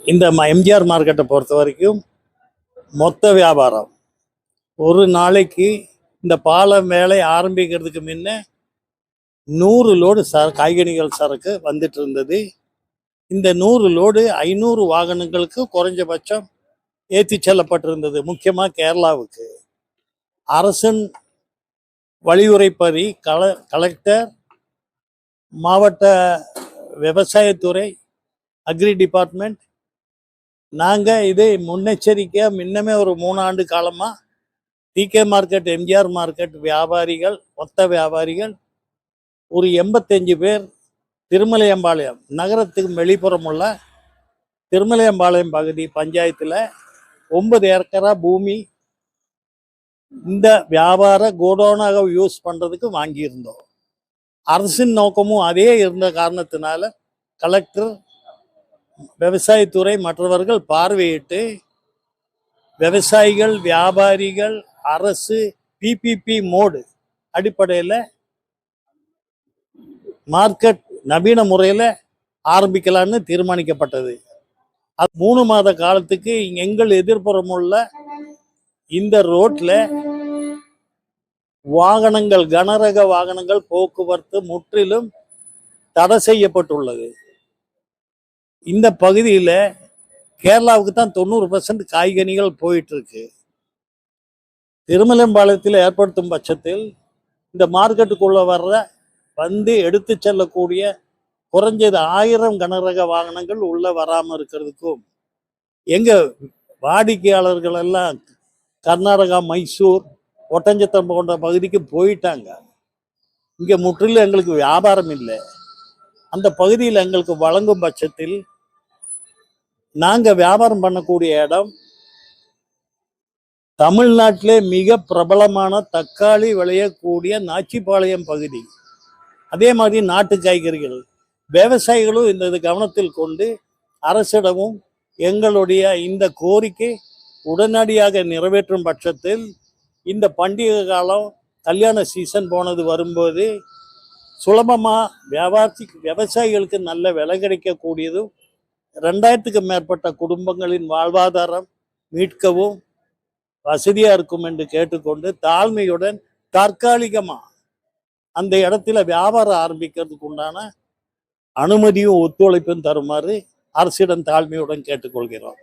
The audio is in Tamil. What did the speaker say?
இந்த எம்ஜிஆர் மார்க்கெட்டை பொறுத்த வரைக்கும் மொத்த வியாபாரம் ஒரு நாளைக்கு இந்த பாலம் வேலை ஆரம்பிக்கிறதுக்கு முன்ன 100 லோடு காய்கனிகள் சரக்கு வந்துட்டு இருந்தது. இந்த 100 லோடு 500 வாகனங்களுக்கு குறைஞ்சபட்சம் ஏற்றி செல்லப்பட்டிருந்தது. முக்கியமாக கேரளாவுக்கு அரசின் வழிமுறைப்படி கலெக்டர், மாவட்ட விவசாயத்துறை, அக்ரி டிபார்ட்மெண்ட் நாங்கள் இதை முன்னெச்சரிக்கையாக முன்னமே ஒரு 3 ஆண்டு காலமாக டிகே மார்க்கெட், எம்ஜிஆர் மார்க்கெட் வியாபாரிகள், மொத்த வியாபாரிகள் ஒரு 85 பேர் திருமலையம்பாளையம் நகரத்துக்கு வெளிப்புறம் உள்ள திருமலையம்பாளையம் பகுதி பஞ்சாயத்தில் 9 ஏக்கரா பூமி இந்த வியாபார கோடவுனாக யூஸ் பண்ணுறதுக்கு வாங்கியிருந்தோம். அரசின் நோக்கமும் அதே இருந்த காரணத்தினால கலெக்டர், விவசாயத்துறை மற்றவர்கள் பார்வையிட்டு விவசாயிகள், வியாபாரிகள், அரசு பிபிபி மோடு அடிப்படையில் மார்க்கெட் நவீன முறையில் ஆரம்பிக்கலான்னு தீர்மானிக்கப்பட்டது. அது 3 மாத காலத்துக்கு எங்கள் எதிர்ப்புறமுள்ள இந்த ரோட்ல வாகனங்கள், கனரக வாகனங்கள் போக்குவரத்து முற்றிலும் தடை செய்யப்பட்டுள்ளது. இந்த பகுதியில் கேரளாவுக்கு தான் 90% காய்கனிகள் போயிட்டு இருக்கு. திருமலைம்பாளையத்தில் ஏற்படுத்தும் பட்சத்தில் இந்த மார்க்கெட்டுக்குள்ள வந்து எடுத்து செல்லக்கூடிய குறைஞ்சது 1000 கனரக வாகனங்கள் உள்ள வராமல் இருக்கிறதுக்கும், எங்க வாடிக்கையாளர்கள் எல்லாம் கர்நாடகா, மைசூர், ஒட்டஞ்சத்தம் போன்ற பகுதிக்கு போயிட்டாங்க. இங்கே முற்றிலும் எங்களுக்கு வியாபாரம் இல்லை. அந்த பகுதியில் எங்களுக்கு வழங்கும் பட்சத்தில் நாங்கள் வியாபாரம் பண்ணக்கூடிய இடம் தமிழ்நாட்டிலே மிக பிரபலமான தக்காளி விளையக்கூடிய நாச்சிபாளையம் பகுதி. அதே மாதிரி நாட்டு காய்கறிகள் விவசாயிகளும் இந்த கவனத்தில் கொண்டு அரசிடமும் எங்களுடைய இந்த கோரிக்கை உடனடியாக நிறைவேற்றும் பட்சத்தில் இந்த பண்டிகை காலம், கல்யாண சீசன் போனது வரும்போது சுலபமாக விவசாயிகளுக்கு நல்ல விலை கிடைக்கக்கூடியதும் 2000க்கும் மேற்பட்ட குடும்பங்களின் வாழ்வாதாரம் மீட்கவும் வசதியாக இருக்கும் என்று கேட்டுக்கொண்டு தாழ்மையுடன் தற்காலிகமாக அந்த இடத்துல வியாபாரம் ஆரம்பிக்கிறதுக்கு உண்டான அனுமதியும் ஒத்துழைப்பும் தருமாறு அரசிடம் தாழ்மையுடன் கேட்டுக்கொள்கிறோம்.